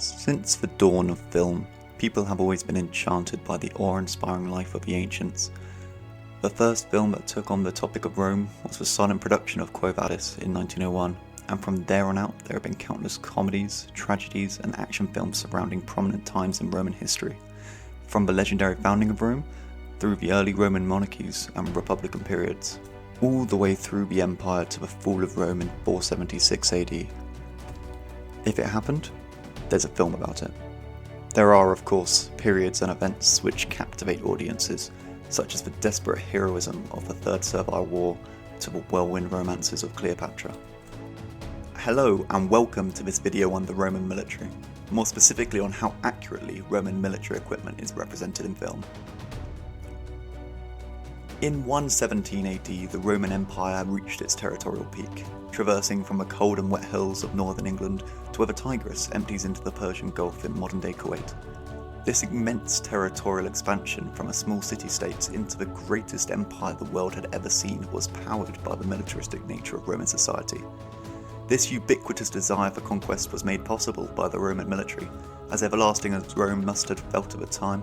Since the dawn of film, people have always been enchanted by the awe-inspiring life of the ancients. The first film that took on the topic of Rome was the silent production of Quo Vadis in 1901, and from there on out there have been countless comedies, tragedies and action films surrounding prominent times in Roman history, from the legendary founding of Rome, through the early Roman monarchies and republican periods, all the way through the empire to the fall of Rome in 476 AD. If it happened, there's a film about it. There are, of course, periods and events which captivate audiences, such as the desperate heroism of the Third Servile War to the whirlwind romances of Cleopatra. Hello and welcome to this video on the Roman military, more specifically on how accurately Roman military equipment is represented in film. In 117 AD, the Roman Empire reached its territorial peak, traversing from the cold and wet hills of northern England to where the Tigris empties into the Persian Gulf in modern-day Kuwait. This immense territorial expansion from a small city-state into the greatest empire the world had ever seen was powered by the militaristic nature of Roman society. This ubiquitous desire for conquest was made possible by the Roman military. As everlasting as Rome must have felt at the time,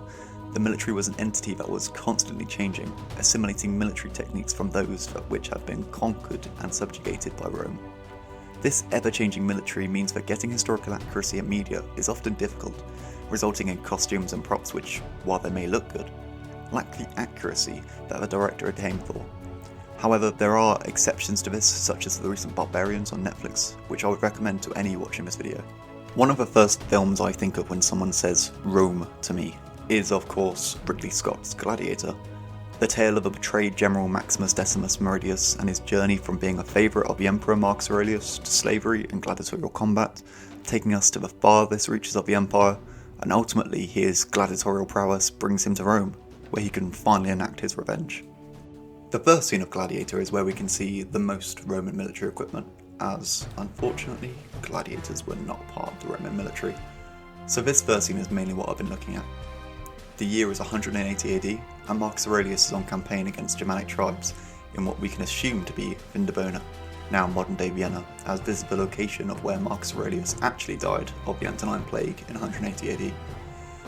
the military was an entity that was constantly changing, assimilating military techniques from those which had been conquered and subjugated by Rome. This ever-changing military means that getting historical accuracy in media is often difficult, resulting in costumes and props which, while they may look good, lack the accuracy that the director had aimed for. However, there are exceptions to this, such as the recent Barbarians on Netflix, which I would recommend to any watching this video. One of the first films I think of when someone says Rome to me is, of course, Ridley Scott's Gladiator. The tale of a betrayed General Maximus Decimus Meridius and his journey from being a favourite of the Emperor Marcus Aurelius to slavery and gladiatorial combat, taking us to the farthest reaches of the empire, and ultimately his gladiatorial prowess brings him to Rome, where he can finally enact his revenge. The first scene of Gladiator is where we can see the most Roman military equipment, as, unfortunately, gladiators were not part of the Roman military. So this first scene is mainly what I've been looking at. The year is 180 AD, and Marcus Aurelius is on campaign against Germanic tribes in what we can assume to be Vindobona, now modern-day Vienna, as this is the location of where Marcus Aurelius actually died of the Antonine Plague in 180 AD.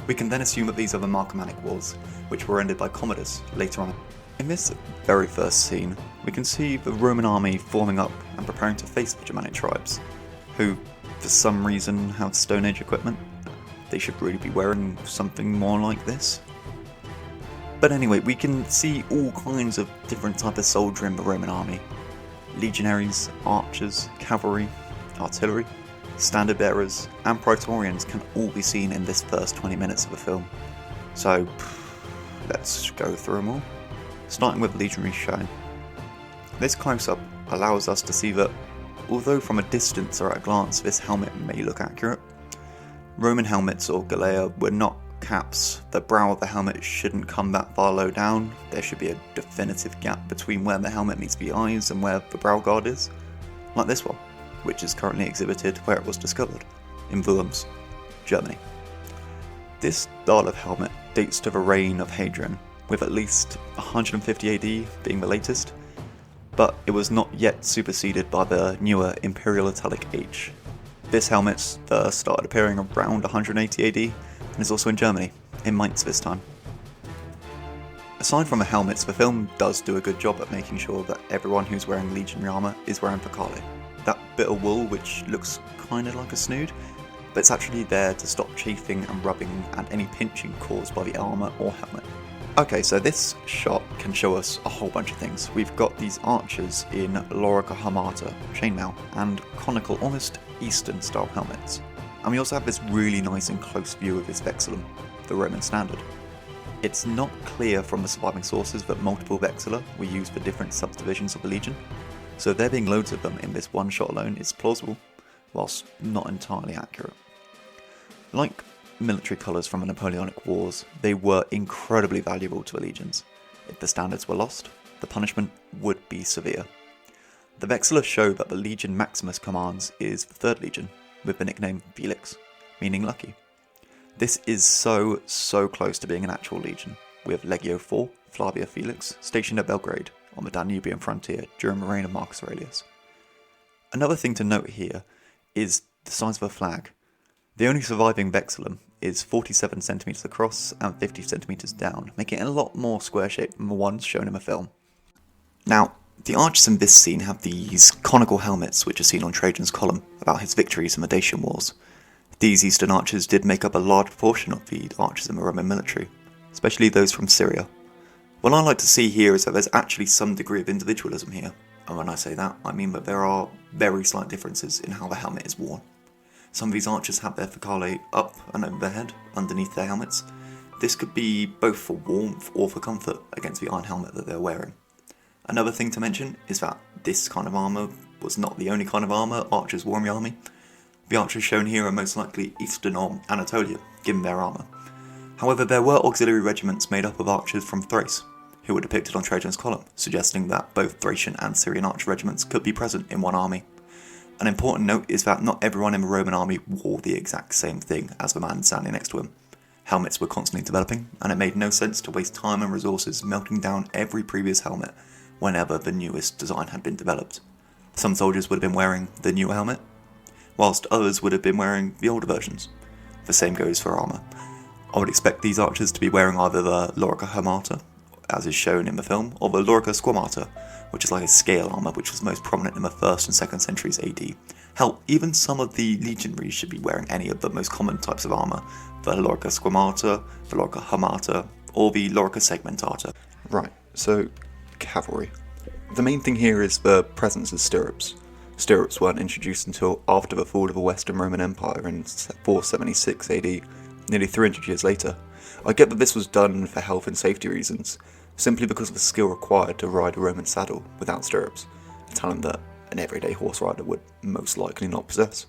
We can then assume that these are the Marcomannic Wars, which were ended by Commodus later on. In this very first scene, we can see the Roman army forming up and preparing to face the Germanic tribes, who, for some reason, have Stone Age equipment. They should really be wearing something more like this. But anyway, we can see all kinds of different types of soldier in the Roman army. Legionaries, archers, cavalry, artillery, standard bearers, and praetorians can all be seen in this first 20 minutes of the film. So, let's go through them all. Starting with legionaries shown. This close-up allows us to see that, although from a distance or at a glance this helmet may look accurate, Roman helmets or galea were not caps. The brow of the helmet shouldn't come that far low down. There should be a definitive gap between where the helmet meets the eyes and where the brow guard is, like this one, which is currently exhibited where it was discovered, in Worms, Germany. This style of helmet dates to the reign of Hadrian, with at least 150 AD being the latest, but it was not yet superseded by the newer Imperial Italic H. This helmet first started appearing around 180 AD and is also in Germany, in Mainz this time. Aside from the helmets, the film does do a good job at making sure that everyone who's wearing legionary armour is wearing percale, that bit of wool which looks kind of like a snood, but it's actually there to stop chafing and rubbing and any pinching caused by the armour or helmet. Okay, so this shot can show us a whole bunch of things. We've got these archers in lorica armata, chainmail, and conical, almost Eastern style helmets. And we also have this really nice and close view of this vexillum, the Roman standard. It's not clear from the surviving sources that multiple vexilla were used for different subdivisions of the legion, so there being loads of them in this one shot alone is plausible, whilst not entirely accurate. Like military colours from the Napoleonic Wars, they were incredibly valuable to the legions. If the standards were lost, the punishment would be severe. The vexilla show that the legion Maximus commands is the 3rd Legion, with the nickname Felix, meaning lucky. This is so close to being an actual legion, with Legio IV, Flavia Felix, stationed at Belgrade on the Danubian frontier during the reign of Marcus Aurelius. Another thing to note here is the size of the flag. The only surviving vexillum is 47 centimeters across and 50 centimeters down, making it a lot more square shaped than the ones shown in the film. Now, the archers in this scene have these conical helmets which are seen on Trajan's column about his victories in the Dacian Wars. These Eastern archers did make up a large proportion of the archers in the Roman military, especially those from Syria. What I like to see here is that there's actually some degree of individualism here, and when I say that, I mean that there are very slight differences in how the helmet is worn. Some of these archers have their focale up and over their head, underneath their helmets. This could be both for warmth or for comfort against the iron helmet that they're wearing. Another thing to mention is that this kind of armour was not the only kind of armour archers wore in the army. The archers shown here are most likely Eastern or Anatolia, given their armour. However, there were auxiliary regiments made up of archers from Thrace, who were depicted on Trajan's column, suggesting that both Thracian and Syrian archer regiments could be present in one army. An important note is that not everyone in the Roman army wore the exact same thing as the man standing next to him. Helmets were constantly developing, and it made no sense to waste time and resources melting down every previous helmet whenever the newest design had been developed. Some soldiers would have been wearing the newer helmet, whilst others would have been wearing the older versions. The same goes for armour. I would expect these archers to be wearing either the Lorica Hermata, as is shown in the film, or the Lorica Squamata, which is like a scale armour which was most prominent in the 1st and 2nd centuries AD. Hell, even some of the legionaries should be wearing any of the most common types of armour, the Lorica Squamata, the Lorica Hermata, or the Lorica Segmentata. Right, so cavalry. The main thing here is the presence of stirrups. Stirrups weren't introduced until after the fall of the Western Roman Empire in 476 AD, nearly 300 years later. I get that this was done for health and safety reasons, simply because of the skill required to ride a Roman saddle without stirrups, a talent that an everyday horse rider would most likely not possess.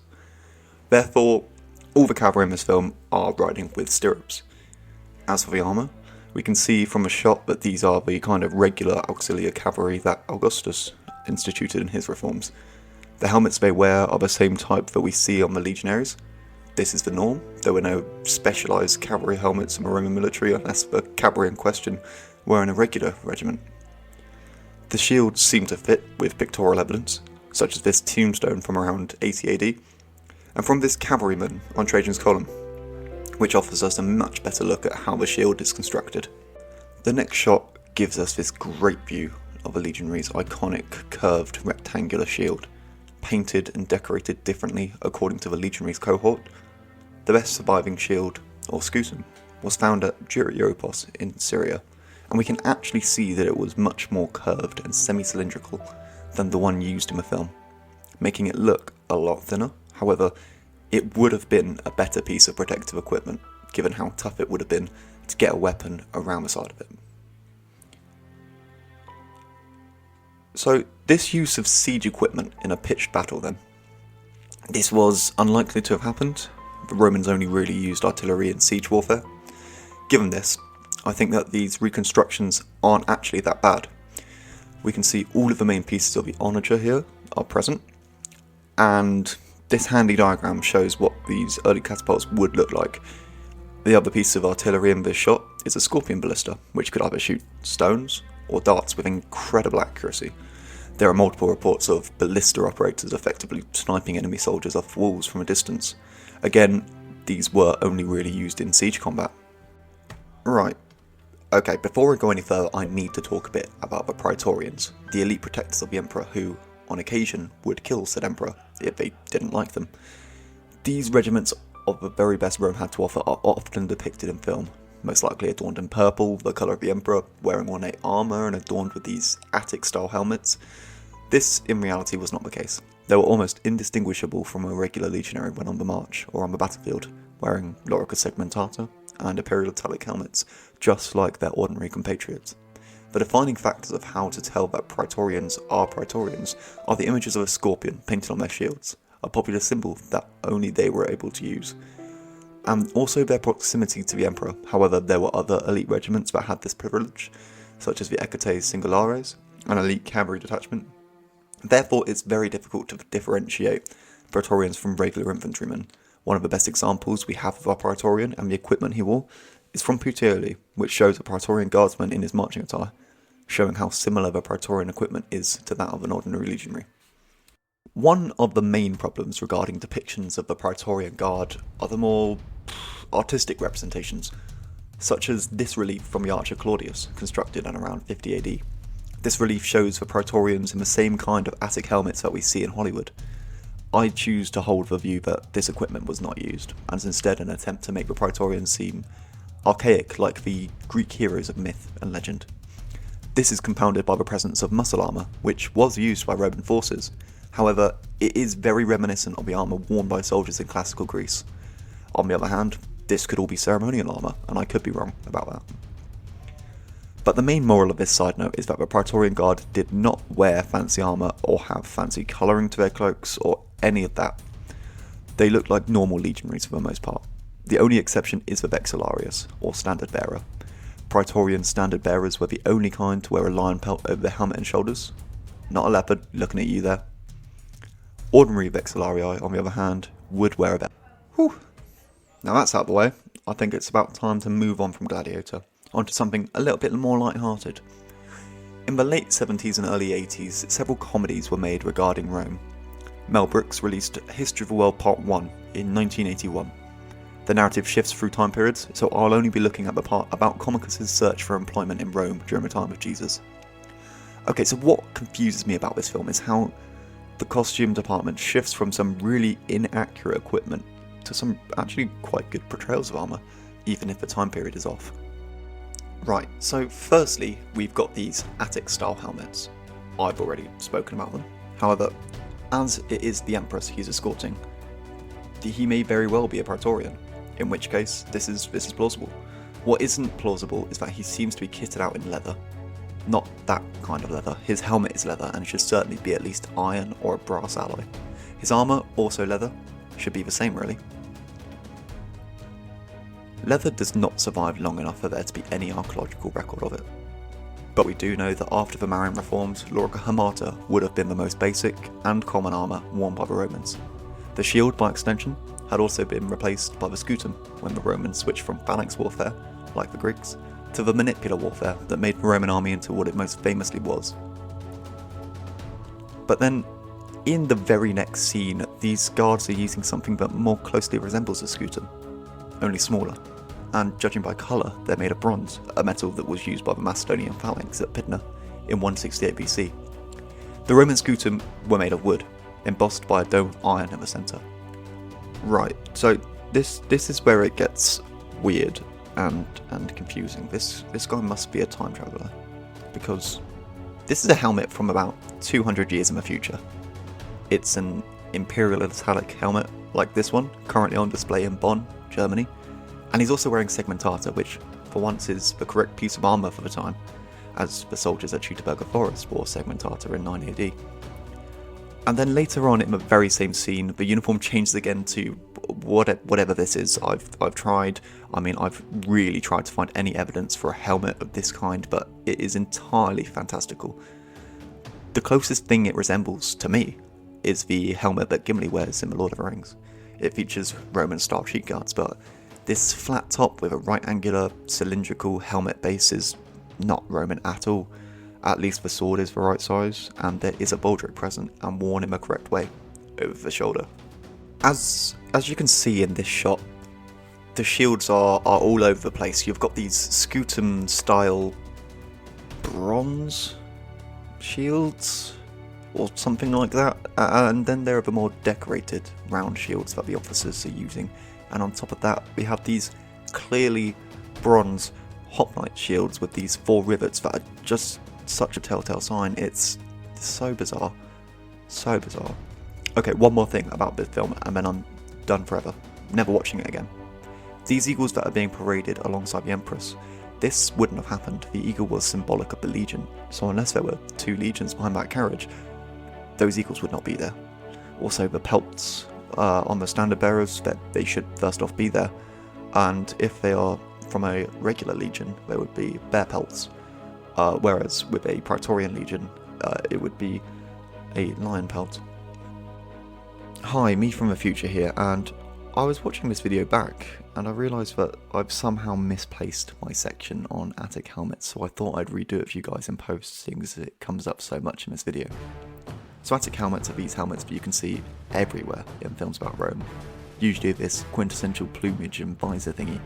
Therefore, all the cavalry in this film are riding with stirrups. As for the armour, we can see from the shot that these are the kind of regular auxiliary cavalry that Augustus instituted in his reforms. The helmets they wear are the same type that we see on the legionaries. This is the norm. There were no specialised cavalry helmets in the Roman military unless the cavalry in question were in a regular regiment. The shields seem to fit with pictorial evidence, such as this tombstone from around 80 AD, and from this cavalryman on Trajan's column, which offers us a much better look at how the shield is constructed. The next shot gives us this great view of the legionary's iconic curved rectangular shield, painted and decorated differently according to the legionary's cohort. The best surviving shield, or scutum, was found at Gyriopos in Syria, and we can actually see that it was much more curved and semi-cylindrical than the one used in the film, making it look a lot thinner. However, it would have been a better piece of protective equipment, given how tough it would have been to get a weapon around the side of it. So, this use of siege equipment in a pitched battle then. This was unlikely to have happened. The Romans only really used artillery in siege warfare. Given this, I think that these reconstructions aren't actually that bad. We can see all of the main pieces of the onager here are present, and this handy diagram shows what these early catapults would look like. The other piece of artillery in this shot is a scorpion ballista, which could either shoot stones or darts with incredible accuracy. There are multiple reports of ballista operators effectively sniping enemy soldiers off walls from a distance. Again, these were only really used in siege combat. Right. Okay, before I go any further, I need to talk a bit about the Praetorians, the elite protectors of the Emperor who, on occasion, would kill said Emperor if they didn't like them. These regiments of the very best Rome had to offer are often depicted in film, most likely adorned in purple, the colour of the Emperor, wearing ornate armour and adorned with these Attic-style helmets. This, in reality, was not the case. They were almost indistinguishable from a regular legionary when on the march or on the battlefield, wearing Lorica Segmentata and Imperial Italic helmets, just like their ordinary compatriots. The defining factors of how to tell that Praetorians are the images of a scorpion painted on their shields, a popular symbol that only they were able to use, and also their proximity to the Emperor. However, there were other elite regiments that had this privilege, such as the Equites Singulares, an elite cavalry detachment. Therefore, it's very difficult to differentiate Praetorians from regular infantrymen. One of the best examples we have of our Praetorian and the equipment he wore is from Puteoli, which shows a Praetorian guardsman in his marching attire, showing how similar the Praetorian equipment is to that of an ordinary legionary. One of the main problems regarding depictions of the Praetorian Guard are the more artistic representations, such as this relief from the Archer Claudius, constructed in around 50 AD. This relief shows the Praetorians in the same kind of Attic helmets that we see in Hollywood. I choose to hold the view that this equipment was not used, and is instead an attempt to make the Praetorians seem archaic like the Greek heroes of myth and legend. This is compounded by the presence of muscle armour, which was used by Roman forces. However, it is very reminiscent of the armour worn by soldiers in classical Greece. On the other hand, this could all be ceremonial armour, and I could be wrong about that. But the main moral of this side note is that the Praetorian Guard did not wear fancy armour or have fancy colouring to their cloaks or any of that. They looked like normal legionaries for the most part. The only exception is the vexillarius, or standard bearer. Praetorian standard bearers were the only kind to wear a lion pelt over their helmet and shoulders. Not a leopard, looking at you there. Ordinary vexillarii, on the other hand, would wear a belt. Whew. Now that's out of the way, I think it's about time to move on from Gladiator, onto something a little bit more light-hearted. In the late 70s and early 80s, several comedies were made regarding Rome. Mel Brooks released History of the World Part 1 in 1981. The narrative shifts through time periods, so I'll only be looking at the part about Comicus' search for employment in Rome during the time of Jesus. Okay, so what confuses me about this film is how the costume department shifts from some really inaccurate equipment to some actually quite good portrayals of armour, even if the time period is off. Right, so firstly, we've got these Attic-style helmets. I've already spoken about them. However, as it is the Empress he's escorting, he may very well be a Praetorian, in which case this is plausible. What isn't plausible is that he seems to be kitted out in leather. Not that kind of leather. His helmet is leather and should certainly be at least iron or a brass alloy. His armour, also leather, should be the same really. Leather does not survive long enough for there to be any archaeological record of it. But we do know that after the Marian reforms, Laurica Hamata would have been the most basic and common armour worn by the Romans. The shield, by extension, had also been replaced by the scutum when the Romans switched from phalanx warfare, like the Greeks, to the manipular warfare that made the Roman army into what it most famously was. But then, in the very next scene, these guards are using something that more closely resembles a scutum, only smaller. And judging by colour, they're made of bronze, a metal that was used by the Macedonian phalanx at Pydna in 168 BC. The Roman scutum were made of wood, embossed by a dome of iron in the centre. Right, so this is where it gets weird and confusing. This guy must be a time traveller, because this is a helmet from about 200 years in the future. It's an Imperial Italic helmet like this one, currently on display in Bonn, Germany. And he's also wearing segmentata, which for once is the correct piece of armour for the time, as the soldiers at Teutoburger Forest wore segmentata in 9 AD. And then later on in the very same scene, the uniform changes again to whatever this is. I've really tried to find any evidence for a helmet of this kind, but it is entirely fantastical. The closest thing it resembles, to me, is the helmet that Gimli wears in The Lord of the Rings. It features Roman-style cheek guards, but this flat top with a right-angular cylindrical helmet base is not Roman at all. At least the sword is the right size, and there is a baldric present and worn in the correct way, over the shoulder. As you can see in this shot, the shields are all over the place. You've got these scutum-style bronze shields, or something like that, and then there are the more decorated round shields that the officers are using. And on top of that, we have these clearly bronze hoplite shields with these 4 rivets that are just such a telltale sign. It's so bizarre. So bizarre. Okay, one more thing about this film, and then I'm done forever. Never watching it again. These eagles that are being paraded alongside the Empress, this wouldn't have happened. The eagle was symbolic of the legion, so unless there were 2 legions behind that carriage, those eagles would not be there. Also, the pelts on the standard bearers, that they should first off be there, and if they are from a regular legion, there would be bear pelts, whereas with a Praetorian legion, it would be a lion pelt. Hi, me from the future here, and I was watching this video back, and I realised that I've somehow misplaced my section on Attic helmets, so I thought I'd redo it for you guys in post, seeing as it comes up so much in this video. So Attic helmets are these helmets that you can see everywhere in films about Rome, usually this quintessential plumage and visor thingy.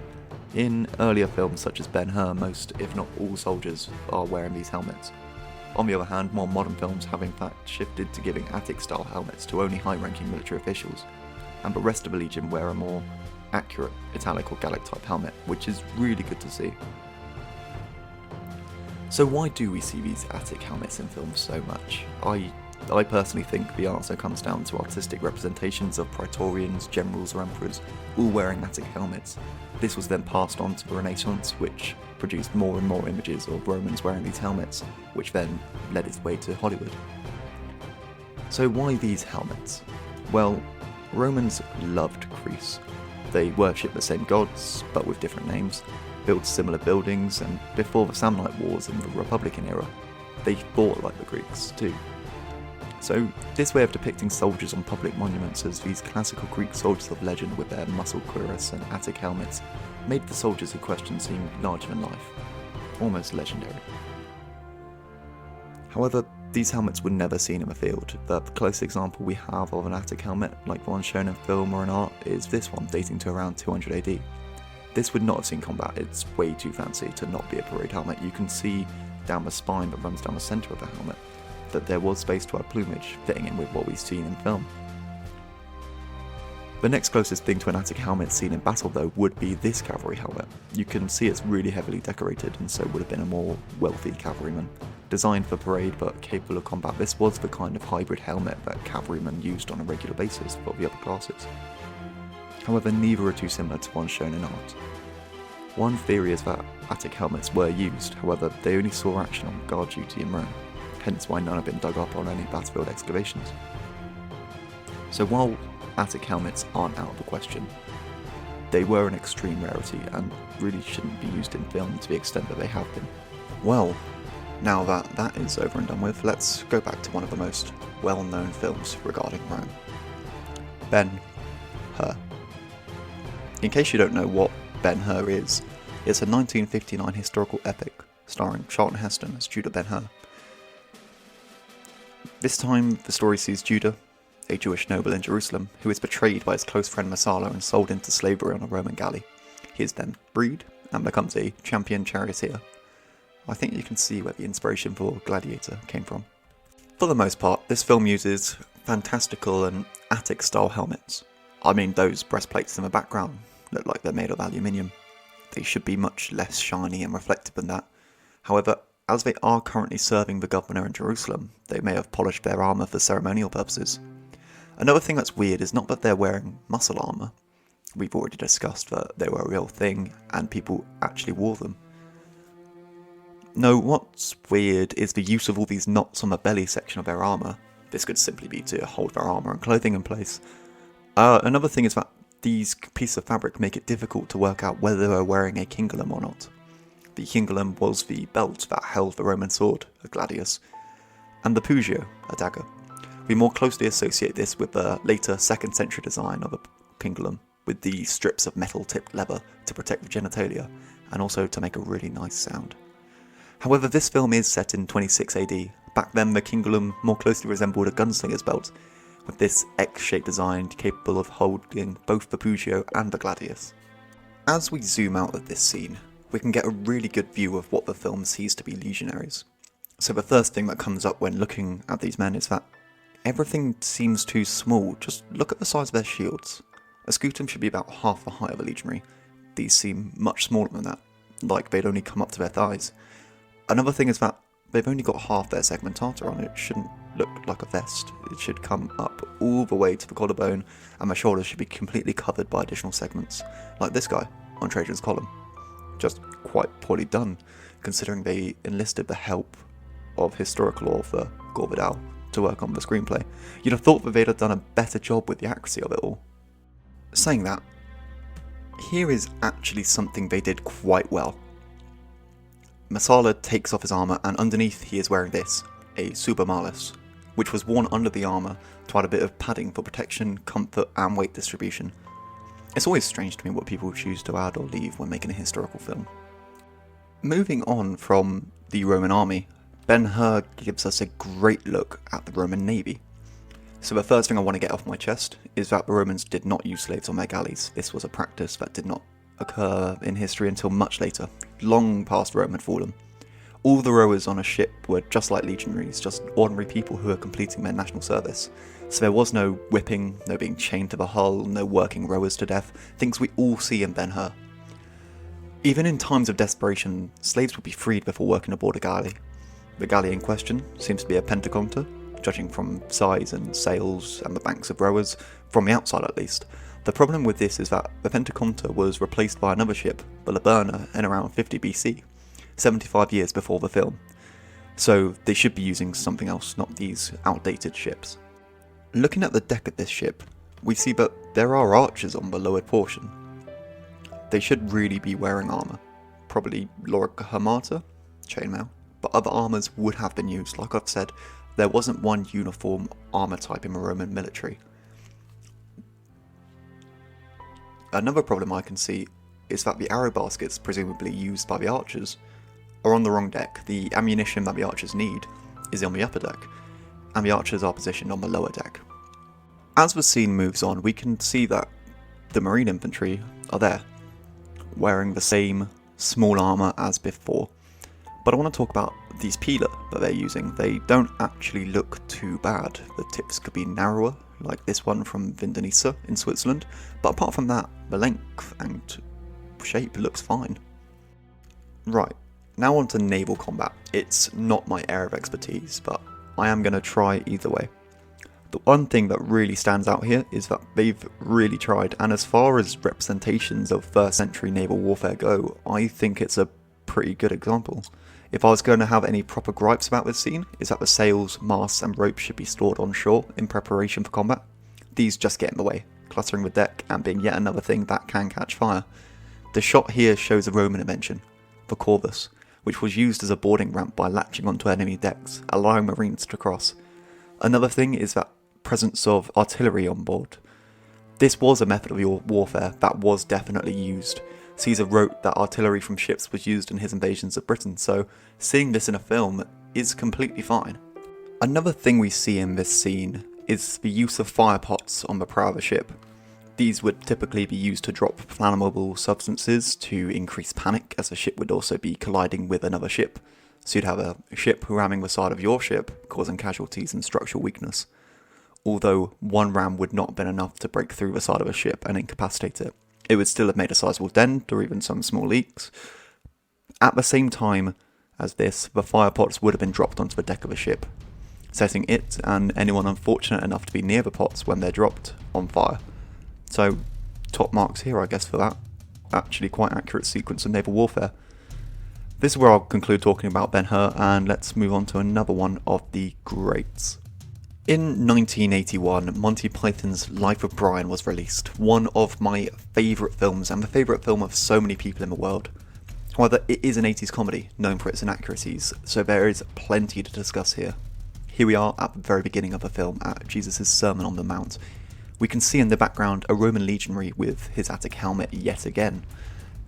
In earlier films such as Ben-Hur, most, if not all soldiers are wearing these helmets. On the other hand, more modern films have in fact shifted to giving Attic-style helmets to only high-ranking military officials, and the rest of the Legion wear a more accurate Italic or Gallic type helmet, which is really good to see. So why do we see these Attic helmets in films so much? I personally think the answer comes down to artistic representations of praetorians, generals or emperors all wearing Attic helmets. This was then passed on to the Renaissance, which produced more and more images of Romans wearing these helmets, which then led its way to Hollywood. So why these helmets? Well, Romans loved Greece. They worshipped the same gods, but with different names, built similar buildings, and before the Samnite Wars in the Republican era, they fought like the Greeks too. So this way of depicting soldiers on public monuments as these classical Greek soldiers of legend with their muscle cuirass and Attic helmets made the soldiers in question seem larger than life, almost legendary. However, these helmets were never seen in the field. The closest example we have of an Attic helmet, like the one shown in film or in art, is this one dating to around 200 AD. This would not have seen combat, it's way too fancy to not be a parade helmet. You can see down the spine that runs down the centre of the helmet that there was space to add plumage, fitting in with what we've seen in film. The next closest thing to an Attic helmet seen in battle though would be this cavalry helmet. You can see it's really heavily decorated and so would have been a more wealthy cavalryman. Designed for parade but capable of combat, this was the kind of hybrid helmet that cavalrymen used on a regular basis for the upper classes. However, neither are too similar to one shown in art. One theory is that Attic helmets were used, however they only saw action on guard duty in Rome, hence why none have been dug up on any battlefield excavations. So while Attic helmets aren't out of the question, they were an extreme rarity and really shouldn't be used in film to the extent that they have been. Well, now that that is over and done with, let's go back to one of the most well-known films regarding Rome. Ben-Hur. In case you don't know what Ben-Hur is, it's a 1959 historical epic starring Charlton Heston as Judah Ben-Hur. This time, the story sees Judah, a Jewish noble in Jerusalem, who is betrayed by his close friend Messala and sold into slavery on a Roman galley. He is then freed and becomes a champion charioteer. I think you can see where the inspiration for Gladiator came from. For the most part, this film uses fantastical and Attic-style helmets. I mean, those breastplates in the background look like they're made of aluminium. They should be much less shiny and reflective than that. However, as they are currently serving the governor in Jerusalem, they may have polished their armour for ceremonial purposes. Another thing that's weird is not that they're wearing muscle armour. We've already discussed that they were a real thing and people actually wore them. No, what's weird is the use of all these knots on the belly section of their armour. This could simply be to hold their armour and clothing in place. Another thing is that these pieces of fabric make it difficult to work out whether they're wearing a cingulum or not. The cingulum was the belt that held the Roman sword, a gladius, and the pugio, a dagger. We more closely associate this with the later 2nd century design of a cingulum, with the strips of metal-tipped leather to protect the genitalia, and also to make a really nice sound. However, this film is set in 26 AD. Back then, the cingulum more closely resembled a gunslinger's belt, with this X-shaped design capable of holding both the pugio and the gladius. As we zoom out of this scene, we can get a really good view of what the film sees to be legionaries. So the first thing that comes up when looking at these men is that everything seems too small. Just look at the size of their shields. A scutum should be about half the height of a legionary. These seem much smaller than that, like they'd only come up to their thighs. Another thing is that they've only got half their segmentata on. It shouldn't look like a vest. It should come up all the way to the collarbone, and the shoulders should be completely covered by additional segments, like this guy on Trajan's column. Just quite poorly done, considering they enlisted the help of historical author Gore Vidal to work on the screenplay. You'd have thought that they'd have done a better job with the accuracy of it all. Saying that, here is actually something they did quite well. Messala takes off his armour and underneath he is wearing this, a suba malus, which was worn under the armour to add a bit of padding for protection, comfort and weight distribution. It's always strange to me what people choose to add or leave when making a historical film. Moving on from the Roman army, Ben-Hur gives us a great look at the Roman navy. So the first thing I want to get off my chest is that the Romans did not use slaves on their galleys. This was a practice that did not occur in history until much later, long past Rome had fallen. All the rowers on a ship were just like legionaries, just ordinary people who were completing their national service. So there was no whipping, no being chained to the hull, no working rowers to death, things we all see in Ben-Hur. Even in times of desperation, slaves would be freed before working aboard a galley. The galley in question seems to be a pentaconta, judging from size and sails and the banks of rowers, from the outside at least. The problem with this is that the pentaconta was replaced by another ship, the Liburna, in around 50 BC, 75 years before the film. So they should be using something else, not these outdated ships. Looking at the deck of this ship, we see that there are archers on the lowered portion. They should really be wearing armour, probably Lorica Hamata, chainmail, but other armours would have been used. Like I've said, there wasn't one uniform armour type in the Roman military. Another problem I can see is that the arrow baskets presumably used by the archers are on the wrong deck. The ammunition that the archers need is on the upper deck, and the archers are positioned on the lower deck. As the scene moves on, we can see that the marine infantry are there, wearing the same small armour as before. But I want to talk about these pila that they're using. They don't actually look too bad. The tips could be narrower, like this one from Vindanissa in Switzerland, but apart from that, the length and shape looks fine. Right, now on to naval combat. It's not my area of expertise, but I am going to try either way. The one thing that really stands out here is that they've really tried, and as far as representations of 1st century naval warfare go, I think it's a pretty good example. If I was going to have any proper gripes about this scene, is that the sails, masts and ropes should be stored on shore in preparation for combat. These just get in the way, cluttering the deck and being yet another thing that can catch fire. The shot here shows a Roman invention, the corvus, which was used as a boarding ramp by latching onto enemy decks, allowing marines to cross. Another thing is that presence of artillery on board. This was a method of warfare that was definitely used. Caesar wrote that artillery from ships was used in his invasions of Britain, so seeing this in a film is completely fine. Another thing we see in this scene is the use of fire pots on the prow of a ship. These would typically be used to drop flammable substances to increase panic, as the ship would also be colliding with another ship. So you'd have a ship ramming the side of your ship, causing casualties and structural weakness. Although one ram would not have been enough to break through the side of a ship and incapacitate it. It would still have made a sizable dent or even some small leaks. At the same time as this, the fire pots would have been dropped onto the deck of a ship, setting it and anyone unfortunate enough to be near the pots when they're dropped on fire. So, top marks here I guess for that. Actually quite accurate sequence of naval warfare. This is where I'll conclude talking about Ben-Hur, and let's move on to another one of the greats. In 1981, Monty Python's Life of Brian was released, one of my favourite films and the favourite film of so many people in the world. However, it is an 80s comedy, known for its inaccuracies, so there is plenty to discuss here. Here we are at the very beginning of the film, at Jesus' Sermon on the Mount. We can see in the background a Roman legionary with his Attic helmet yet again.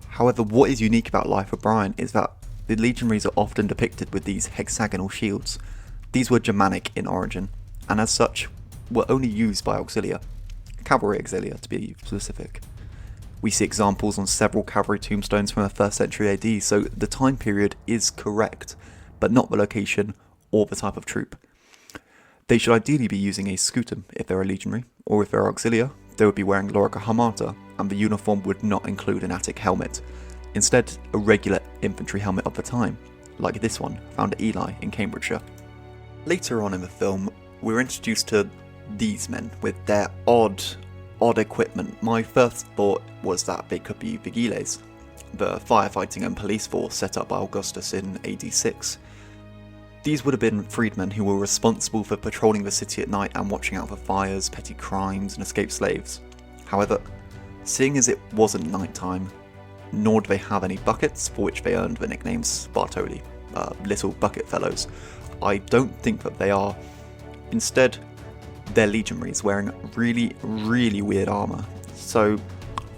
However, what is unique about Life of Brian is that the legionaries are often depicted with these hexagonal shields. These were Germanic in origin, and as such were only used by auxilia, cavalry auxilia to be specific. We see examples on several cavalry tombstones from the 1st century AD, so the time period is correct, but not the location or the type of troop. They should ideally be using a scutum if they're a legionary, or if they're auxilia, they would be wearing lorica hamata, and the uniform would not include an Attic helmet. Instead, a regular infantry helmet of the time, like this one found at Ely in Cambridgeshire. Later on in the film, we're introduced to these men with their odd equipment. My first thought was that they could be vigiles, the firefighting and police force set up by Augustus in AD 6. These would have been freedmen who were responsible for patrolling the city at night and watching out for fires, petty crimes and escaped slaves. However, seeing as it wasn't nighttime, nor do they have any buckets, for which they earned the nickname Spartoli, little bucket fellows, I don't think that they are. Instead, they're legionaries wearing really weird armour. So,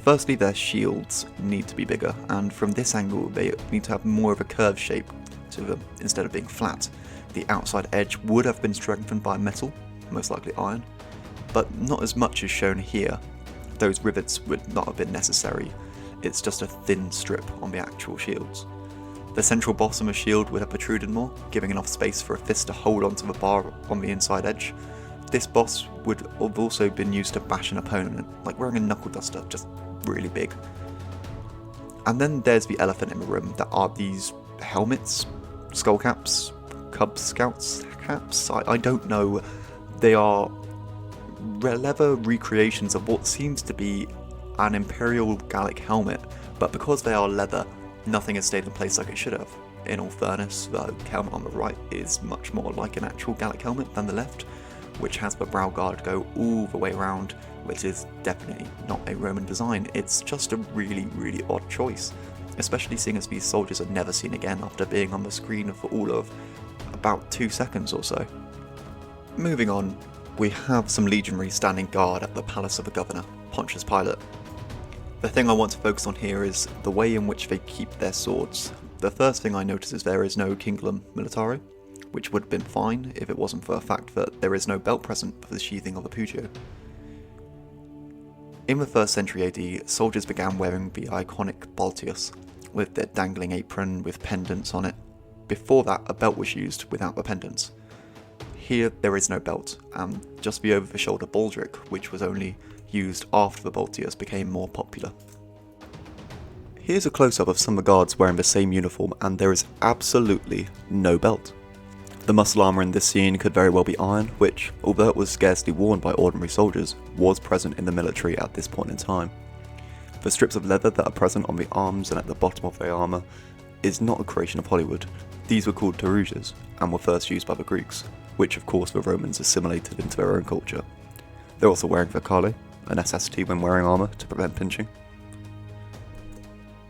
firstly their shields need to be bigger, and from this angle they need to have more of a curved shape to them instead of being flat. The outside edge would have been strengthened by metal, most likely iron, but not as much as shown here. Those rivets would not have been necessary, it's just a thin strip on the actual shields. The central bottom of shield would have protruded more, giving enough space for a fist to hold onto the bar on the inside edge. This boss would have also been used to bash an opponent, like wearing a knuckle duster, just really big. And then there's the elephant in the room that are these helmets, skull caps, Cub Scouts caps, I don't know. They are leather recreations of what seems to be an Imperial Gallic helmet, but because they are leather, nothing has stayed in place like it should have. In all fairness, the helmet on the right is much more like an actual Gallic helmet than the left, which has the brow guard go all the way around, which is definitely not a Roman design. It's just a really, really odd choice, especially seeing as these soldiers are never seen again after being on the screen for all of about 2 seconds or so. Moving on, we have some legionaries standing guard at the palace of the governor, Pontius Pilate. The thing I want to focus on here is the way in which they keep their swords. The first thing I notice is there is no cingulum militare, which would have been fine if it wasn't for the fact that there is no belt present for the sheathing of a pugio. In the 1st century AD, soldiers began wearing the iconic baltius, with their dangling apron with pendants on it. Before that, a belt was used without the pendants. Here there is no belt, and just the over-the-shoulder baldric, which was only used after the baltius became more popular. Here's a close-up of some of the guards wearing the same uniform, and there is absolutely no belt. The muscle armour in this scene could very well be iron, which, although it was scarcely worn by ordinary soldiers, was present in the military at this point in time. The strips of leather that are present on the arms and at the bottom of their armour is not a creation of Hollywood. These were called tarujas, and were first used by the Greeks, which of course the Romans assimilated into their own culture. They're also wearing vercale, a necessity when wearing armour to prevent pinching.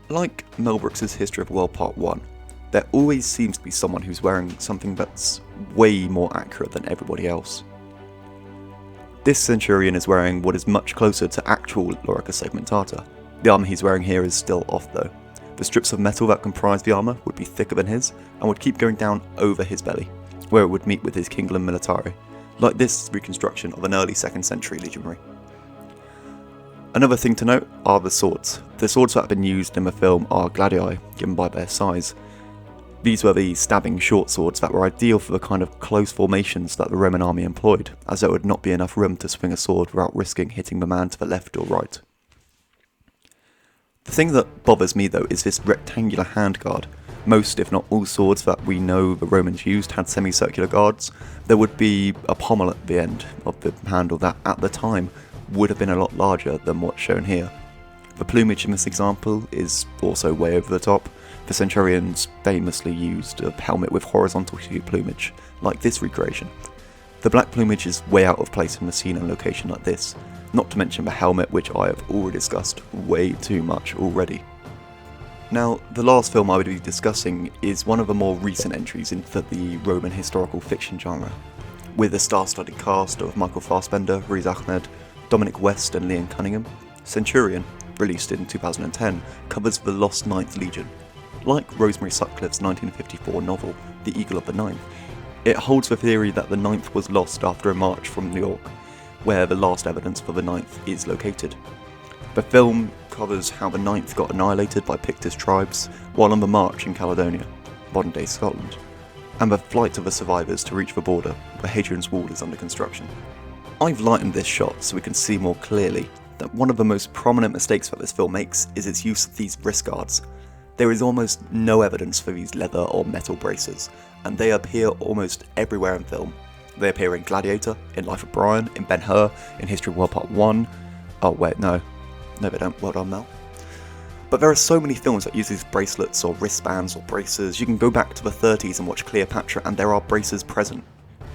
Like Mel Brooks' History of the World Part 1, there always seems to be someone who's wearing something that's way more accurate than everybody else. This centurion is wearing what is much closer to actual Lorica segmentata. The armour he's wearing here is still off though. The strips of metal that comprise the armour would be thicker than his, and would keep going down over his belly, where it would meet with his cingulum militare, like this reconstruction of an early 2nd century legionary. Another thing to note are the swords. The swords that have been used in the film are gladii, given by their size. These were the stabbing short swords that were ideal for the kind of close formations that the Roman army employed, as there would not be enough room to swing a sword without risking hitting the man to the left or right. The thing that bothers me though is this rectangular handguard. Most, if not all, swords that we know the Romans used had semicircular guards. There would be a pommel at the end of the handle that, at the time, would have been a lot larger than what's shown here. The plumage in this example is also way over the top. The centurions famously used a helmet with horizontal hue plumage, like this recreation. The black plumage is way out of place in a scene and location like this, not to mention the helmet, which I have already discussed way too much already. Now, the last film I would be discussing is one of the more recent entries into the Roman historical fiction genre, with a star-studded cast of Michael Fassbender, Riz Ahmed, Dominic West and Liam Cunningham. Centurion, released in 2010, covers the Lost Ninth Legion. Like Rosemary Sutcliffe's 1954 novel, The Eagle of the Ninth, it holds the theory that the Ninth was lost after a march from New York, where the last evidence for the Ninth is located. The film covers how the Ninth got annihilated by Pictish tribes while on the march in Caledonia, modern-day Scotland, and the flight of the survivors to reach the border, where Hadrian's Wall is under construction. I've lightened this shot so we can see more clearly that one of the most prominent mistakes that this film makes is its use of these wrist guards. There is almost no evidence for these leather or metal braces, and they appear almost everywhere in film. They appear in Gladiator, in Life of Brian, in Ben-Hur, in History of the World Part 1. Oh wait, no they don't, well done Mel. But there are so many films that use these bracelets or wristbands or braces. You can go back to the 30s and watch Cleopatra and there are braces present.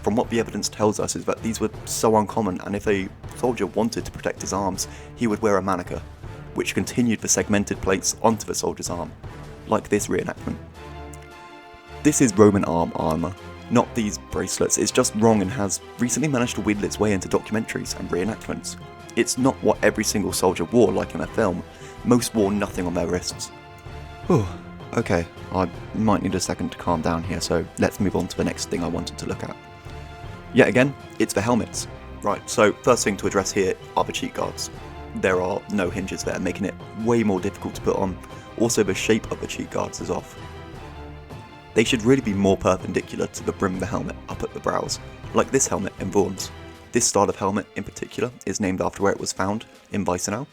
From what the evidence tells us is that these were so uncommon, and if a soldier wanted to protect his arms, he would wear a manica, which continued the segmented plates onto the soldier's arm, like this reenactment. This is Roman arm armour, not these bracelets. It's just wrong and has recently managed to wheedle its way into documentaries and reenactments. It's not what every single soldier wore like in a film. Most wore nothing on their wrists. Whew, okay, I might need a second to calm down here, so let's move on to the next thing I wanted to look at. Yet again, it's the helmets. Right, so first thing to address here are the cheek guards. There are no hinges there, making it way more difficult to put on. Also, the shape of the cheek guards is off. They should really be more perpendicular to the brim of the helmet up at the brows, like this helmet in Vaughan's. This style of helmet in particular is named after where it was found, in Weissenau,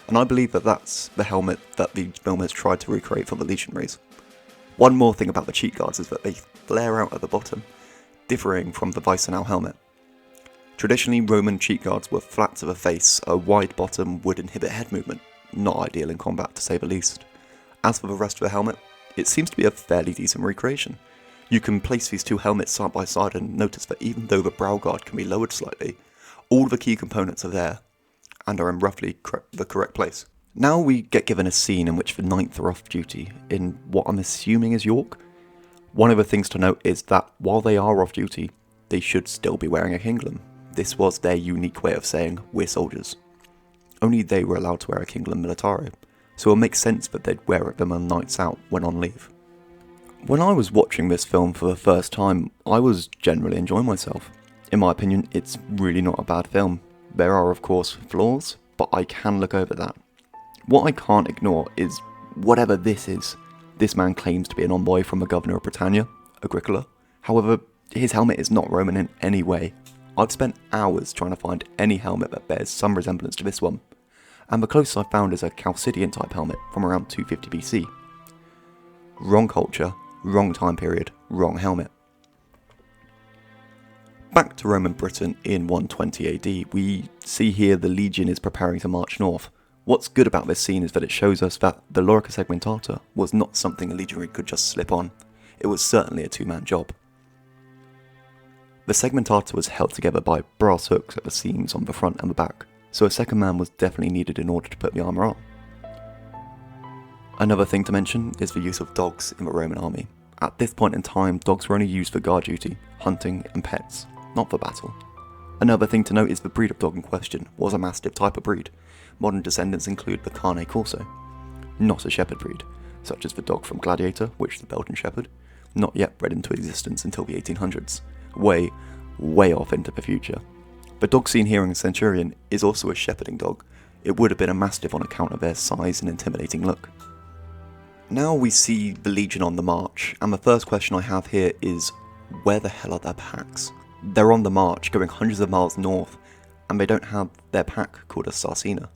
and I believe that that's the helmet that the filmers tried to recreate for the Legionaries. One more thing about the cheek guards is that they flare out at the bottom, differing from the Weissenau helmet. Traditionally, Roman cheek guards were flat to the face. A wide bottom would inhibit head movement, not ideal in combat to say the least. As for the rest of the helmet, it seems to be a fairly decent recreation. You can place these two helmets side by side and notice that even though the brow guard can be lowered slightly, all the key components are there and are in roughly the correct place. Now we get given a scene in which the Ninth are off duty in what I'm assuming is York. One of the things to note is that while they are off duty, they should still be wearing a kingdom. This was their unique way of saying, we're soldiers. Only they were allowed to wear a kingdom militare, so it makes sense that they'd wear them on nights out when on leave. When I was watching this film for the first time, I was generally enjoying myself. In my opinion, it's really not a bad film. There are of course flaws, but I can look over that. What I can't ignore is whatever this is. This man claims to be an envoy from the governor of Britannia, Agricola. However, his helmet is not Roman in any way. I've spent hours trying to find any helmet that bears some resemblance to this one, and the closest I found is a Chalcidian type helmet from around 250 BC. Wrong culture, wrong time period, wrong helmet. Back to Roman Britain in 120 AD, we see here the legion is preparing to march north. What's good about this scene is that it shows us that the lorica segmentata was not something a legionary could just slip on. It was certainly a two-man job. The segmentata was held together by brass hooks at the seams on the front and the back, so a second man was definitely needed in order to put the armour on. Another thing to mention is the use of dogs in the Roman army. At this point in time, dogs were only used for guard duty, hunting and pets, not for battle. Another thing to note is the breed of dog in question was a mastiff type of breed. Modern descendants include the Cane Corso, not a shepherd breed, such as the dog from Gladiator, which is the Belgian Shepherd, not yet bred into existence until the 1800s, way off into the future. The dog seen here in Centurion is also a shepherding dog. It would have been a mastiff on account of their size and intimidating look. Now we see the Legion on the march, and the first question I have here is, where the hell are their packs? They're on the march, going hundreds of miles north, and they don't have their pack called a sarcina.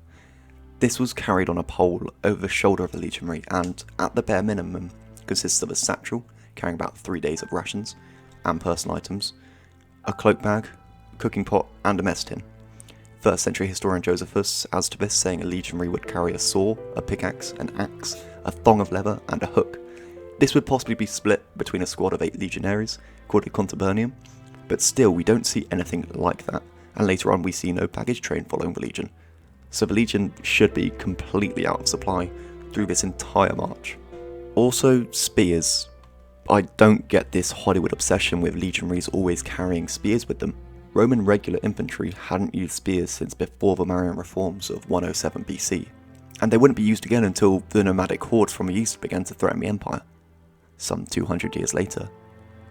This was carried on a pole over the shoulder of the legionary, and at the bare minimum consists of a satchel carrying about 3 days of rations and personal items, a cloak bag, a cooking pot, and a mess tin. 1st century historian Josephus adds to this, saying a legionary would carry a saw, a pickaxe, an axe, a thong of leather, and a hook. This would possibly be split between a squad of 8 legionaries, called a contubernium, but still we don't see anything like that, and later on we see no baggage train following the legion. So the legion should be completely out of supply through this entire march. Also, spears. I don't get this Hollywood obsession with legionaries always carrying spears with them. Roman regular infantry hadn't used spears since before the Marian reforms of 107 BC, and they wouldn't be used again until the nomadic hordes from the east began to threaten the empire, some 200 years later.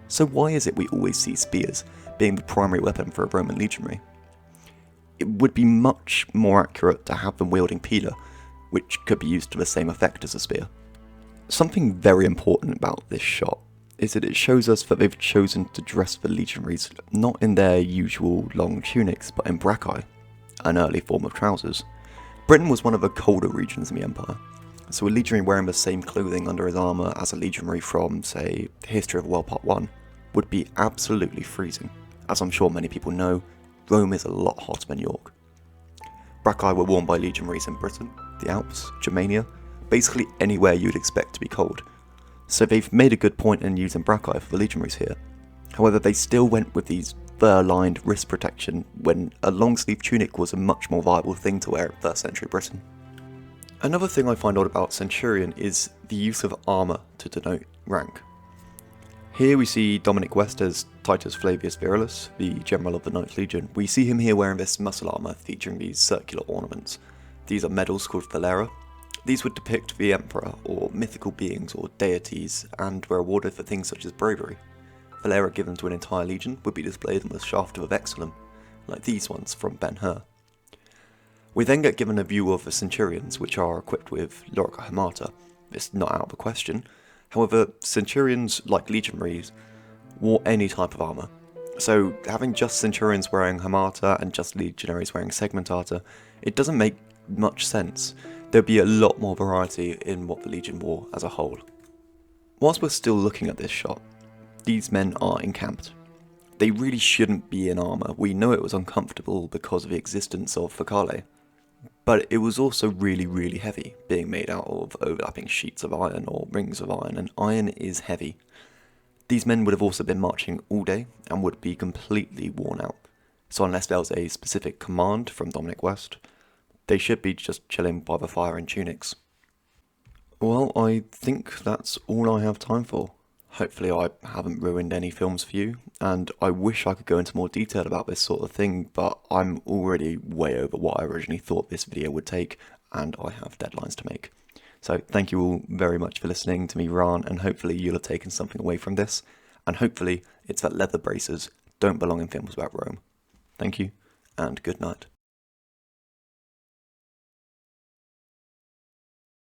So why is it we always see spears being the primary weapon for a Roman legionary? It would be much more accurate to have them wielding pila, which could be used to the same effect as a spear. Something very important about this shot is that it shows us that they've chosen to dress the legionaries not in their usual long tunics, but in braccae, an early form of trousers. Britain was one of the colder regions in the empire, so a legionary wearing the same clothing under his armour as a legionary from, say, the History of the World Part 1 would be absolutely freezing. As I'm sure many people know, Rome is a lot hotter than York. Braccae were worn by legionaries in Britain, the Alps, Germania, basically anywhere you'd expect to be cold. So they've made a good point in using braccae for the legionaries here. However, they still went with these fur-lined wrist protection when a long-sleeve tunic was a much more viable thing to wear in 1st century Britain. Another thing I find odd about Centurion is the use of armour to denote rank. Here we see Dominic West as Titus Flavius Virulus, the general of the 9th Legion. We see him here wearing this muscle armour featuring these circular ornaments. These are medals called Phalera. These would depict the emperor, or mythical beings or deities, and were awarded for things such as bravery. Phalera given to an entire legion would be displayed on the shaft of a vexillum, like these ones from Ben-Hur. We then get given a view of the centurions, which are equipped with Lorica Hamata. It's not out of the question. However, centurions, like legionaries, wore any type of armour. So having just centurions wearing Hamata and just legionaries wearing segmentata, it doesn't make much sense. There'd be a lot more variety in what the legion wore as a whole. Whilst we're still looking at this shot, these men are encamped. They really shouldn't be in armour. We know it was uncomfortable because of the existence of Focale, but it was also really, really heavy, being made out of overlapping sheets of iron or rings of iron, and iron is heavy. These men would have also been marching all day and would be completely worn out. So unless there was a specific command from Dominic West, they should be just chilling by the fire in tunics. Well, I think that's all I have time for. Hopefully I haven't ruined any films for you, and I wish I could go into more detail about this sort of thing, but I'm already way over what I originally thought this video would take, and I have deadlines to make. So thank you all very much for listening to me rant, and hopefully you'll have taken something away from this, and hopefully it's that leather braces don't belong in films about Rome. Thank you, and good night.